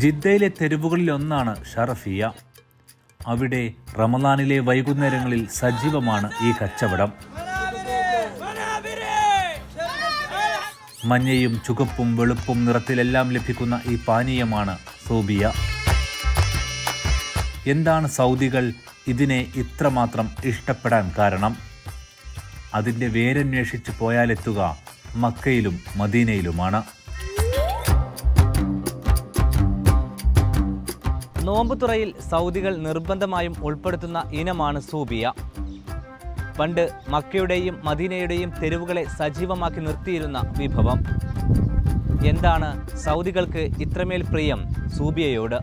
ജിദ്ദയിലെ തെരുവുകളിലൊന്നാണ് ഷറഫിയ. അവിടെ റമദാനിലെ വൈകുന്നേരങ്ങളിൽ സജീവമാണ് ഈ കച്ചവടം. മഞ്ഞയും ചുവപ്പും വെളുപ്പും നിറത്തിലെല്ലാം ലഭിക്കുന്ന ഈ പാനീയമാണ് സൂബിയ. എന്താണ് സൗദികൾ ഇതിനെ ഇത്രമാത്രം ഇഷ്ടപ്പെടാൻ കാരണം? അതിൻ്റെ വേരന്വേഷിച്ച് പോയാലെത്തുക മക്കയിലും മദീനയിലുമാണ്. നോമ്പുതുറയിൽ സൗദികൾ നിർബന്ധമായും ഉൾപ്പെടുത്തുന്ന ഇനമാണ് സൂബിയ. പണ്ട് മക്കയുടെയും മദീനയുടെയും തെരുവുകളെ സജീവമാക്കി നിർത്തിയിരുന്ന വിഭവം. എന്താണ് സൗദികൾക്ക് ഇത്രമേൽ പ്രിയം സൂബിയയോട്?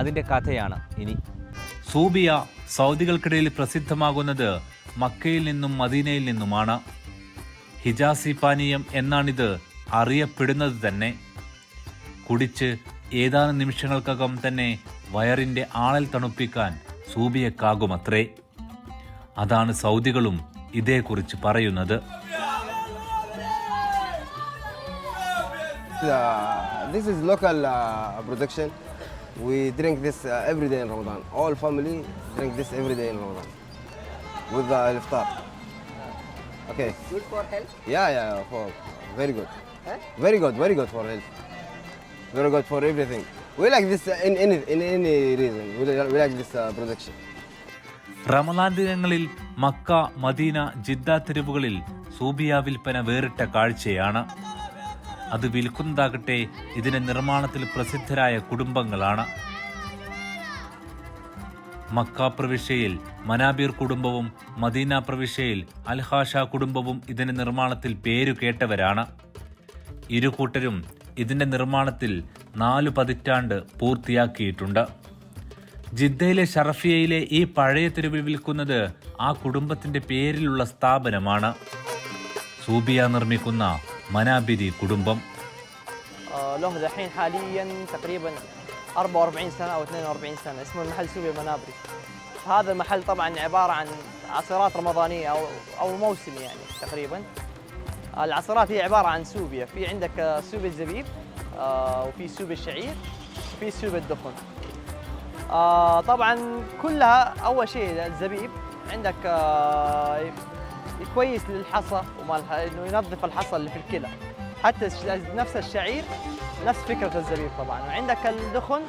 അതിൻ്റെ കഥയാണ് ഇനി. സൂബിയ സൗദികൾക്കിടയിൽ പ്രസിദ്ധമാകുന്നത് മക്കയിൽ നിന്നും മദീനയിൽ നിന്നുമാണ്. ഹിജാസി പാനീയം എന്നാണിത് അറിയപ്പെടുന്നത് തന്നെ. കുടിച്ച് ഏതാനും നിമിഷങ്ങൾക്കകം തന്നെ വയറിൻ്റെ ആളൽ തണുപ്പിക്കാൻ സൂബിയക്കാകുമത്രേ. അതാണ് സൗദികളും ഇതേക്കുറിച്ച് പറയുന്നത്. This is local production. We drink this every day in Ramadan. All family drink this every day in Ramadan with the iftar. Okay. Good for health? Yeah, for very good. Huh? Very good for health. Very good for everything. We like this in any reason. We like this production. Ramadan ദിനങ്ങളിൽ Mecca, Medina, Jeddah തെരുവുകളിൽ സൂബിയ വിൽപ്പന വേറിട്ട കാഴ്ചയാണ്. അത് വിൽക്കുന്നതാകട്ടെ ഇതിന്റെ നിർമ്മാണത്തിൽ പ്രസിദ്ധരായ കുടുംബങ്ങളാണ്. Mecca പ്രവിശ്യയിൽ മനാബീർ കുടുംബവും മദീന പ്രവിശ്യയിൽ അൽഹാഷ കുടുംബവും ഇതിന്റെ നിർമ്മാണത്തിൽ പേരു കേട്ടവരാണ്. ഇരുകൂട്ടരും ഇതിന്റെ നിർമ്മാണത്തിൽ 4 പതിറ്റാണ്ട് പൂർത്തിയാക്കിയിട്ടുണ്ട്. ജിദ്ദയിലെ ഷറഫിയയിലെ ഈ പഴയ തെരുവിൽ വിൽക്കുന്നത് ആ കുടുംബത്തിന്റെ പേരിലുള്ള സ്ഥാപനമാണ്. സൂബിയ നിർമ്മിക്കുന്ന മനാബിരി കുടുംബം. له دحين حاليا تقريبا 44 سنة أو 42 سنة. اسمه المحل سوبيا منابري. هذا المحل طبعا عبارة عن عصيرات رمضانية أو موسم يعني تقريبا. العصيرات هي عبارة عن سوبيا. في عندك سوبيا الزبيب وفي سوبيا الشعير وفي سوبيا الدخن. طبعا كلها أول شيء الزبيب عندك كويس للحصى إنه ينظف الحصى اللي في الكلى. حتى نفس الشعير نفس فكرة الزبيب طبعا. وعندك الدخن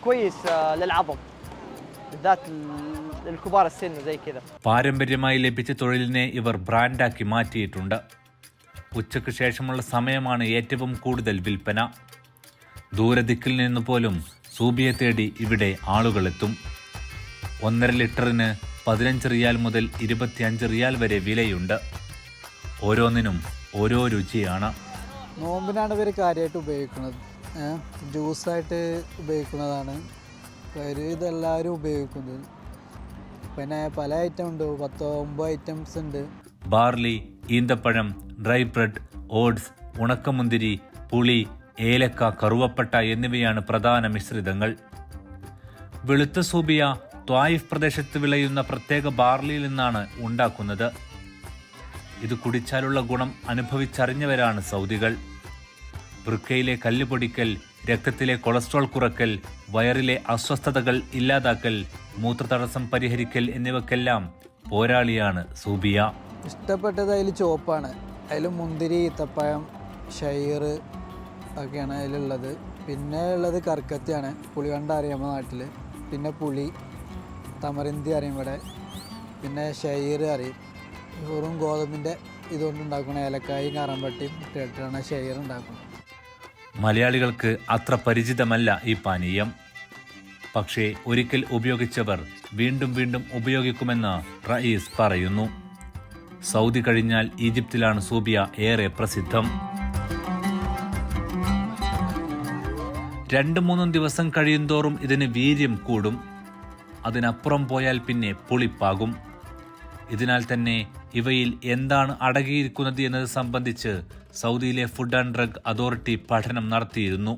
كويس للعظم بالذات للكبار السن وزي كذا. പാരമ്പര്യമായി ലഭിച്ച തൊഴിലിനെ ഇവർ ബ്രാൻഡാക്കി മാറ്റിയിട്ടുണ്ട്. ഉച്ചയ്ക്ക് ശേഷമുള്ള സമയമാണ് ഏറ്റവും കൂടുതൽ വിൽപ്പന. ദൂരദിക്കിൽ നിന്ന് പോലും സൂബിയ തേടി ഇവിടെ ആളുകളെത്തും. 1.5 ലിറ്ററിന് 15 റിയാൽ മുതൽ 25 റിയാൽ വരെ വിലയുണ്ട്. ഓരോന്നിനും ഓരോ രുചിയാണ്. നോമ്പിനാണ് ഇവർ കാര്യമായിട്ട് ഉപയോഗിക്കുന്നത്. ജ്യൂസായിട്ട് ഉപയോഗിക്കുന്നതാണ് ഇതെല്ലാവരും ഉപയോഗിക്കുന്നത്. പിന്നെ പല ഐറ്റം ഉണ്ട്, 10-9 ഐറ്റംസ് ഉണ്ട്. ബാർലി, ഈന്തപ്പഴം, ഡ്രൈ ബ്രെഡ്, ഓട്സ്, ഉണക്കമുന്തിരി, പുളി, ഏലക്ക, കറുവപ്പട്ട എന്നിവയാണ് പ്രധാന മിശ്രിതങ്ങൾ. വെളുത്ത സൂബിയ ത്വായിഫ് പ്രദേശത്ത് വിളയുന്ന പ്രത്യേക ബാർലിയിൽ നിന്നാണ് ഉണ്ടാക്കുന്നത്. ഇത് കുടിച്ചാലുള്ള ഗുണം അനുഭവിച്ചറിഞ്ഞവരാണ് സൗദികൾ. വൃക്കയിലെ കല്ല് പൊടിക്കൽ, രക്തത്തിലെ കൊളസ്ട്രോൾ കുറക്കൽ, വയറിലെ അസ്വസ്ഥതകൾ ഇല്ലാതാക്കൽ, മൂത്രതടസ്സം പരിഹരിക്കൽ എന്നിവക്കെല്ലാം പോരാളിയാണ് സൂബിയ. ഇഷ്ടപ്പെട്ടത് അതിൽ ചുവപ്പാണ്. അതിൽ മുന്തിരി, ഈത്തപ്പഴം, ഷൈർ ഒക്കെയാണ് അതിലുള്ളത്. പിന്നെ ഉള്ളത് കർക്കത്തിയാണ്, പുളിവണ്ട അറിയാം നമ്മുടെ നാട്ടിൽ. പിന്നെ പുളി, തമറിന്തി അറിയും ഇവിടെ. പിന്നെ ഷൈർ അറിയും. വെറും ഗോതമ്പിൻ്റെ ഇതുകൊണ്ട് ഉണ്ടാക്കുന്ന ഏലക്കായും കറമ്പട്ടിയും ഇട്ടിട്ടാണ് ഷൈർ ഉണ്ടാക്കുന്നത്. മലയാളികൾക്ക് അത്ര പരിചിതമല്ല ഈ പാനീയം. പക്ഷേ ഒരിക്കൽ ഉപയോഗിച്ചവർ വീണ്ടും വീണ്ടും ഉപയോഗിക്കുമെന്ന് റയീസ് പറയുന്നു. സൗദി കഴിഞ്ഞാൽ ഈജിപ്തിലാണ് സൂബിയ ഏറെ പ്രസിദ്ധം. 2-3 ദിവസം കഴിയുന്തോറും ഇതിന് വീര്യം കൂടും. അതിനപ്പുറം പോയാൽ പിന്നെ പുളിപ്പാകും. ഇതിനാൽ തന്നെ ഇവയിൽ എന്താണ് അടങ്ങിയിരിക്കുന്നത് എന്നത് സംബന്ധിച്ച് സൗദിയിലെ ഫുഡ് ആൻഡ് ഡ്രഗ് അതോറിറ്റി പഠനം നടത്തിയിരുന്നു.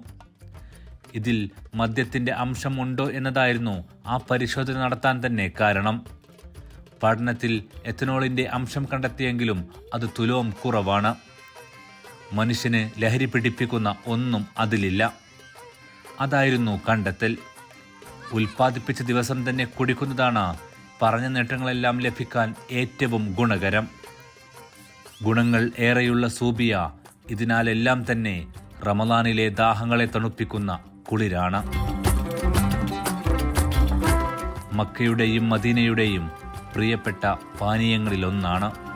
ഇതിൽ മദ്യത്തിൻ്റെ അംശം ഉണ്ടോ എന്നതായിരുന്നു ആ പരിശോധന നടത്താൻ തന്നെ കാരണം. പഠനത്തിൽ എഥനോളിൻ്റെ അംശം കണ്ടെത്തിയെങ്കിലും അത് തുലോം കുറവാണ്. മനുഷ്യന് ലഹരി പിടിപ്പിക്കുന്ന ഒന്നും അതിലില്ല. അതായിരുന്നു കണ്ടെത്തൽ. ഉൽപ്പാദിപ്പിച്ച ദിവസം തന്നെ കുടിക്കുന്നതാണ് പറഞ്ഞ നേട്ടങ്ങളെല്ലാം ലഭിക്കാൻ ഏറ്റവും ഗുണകരം. ഗുണങ്ങൾ ഏറെയുള്ള സൂബിയ ഇതിനാലെല്ലാം തന്നെ റമദാനിലെ ദാഹങ്ങളെ തണുപ്പിക്കുന്ന കുളിരാണ്. മക്കയുടെയും മദീനയുടെയും പ്രിയപ്പെട്ട പാനീയങ്ങളിലൊന്നാണ്.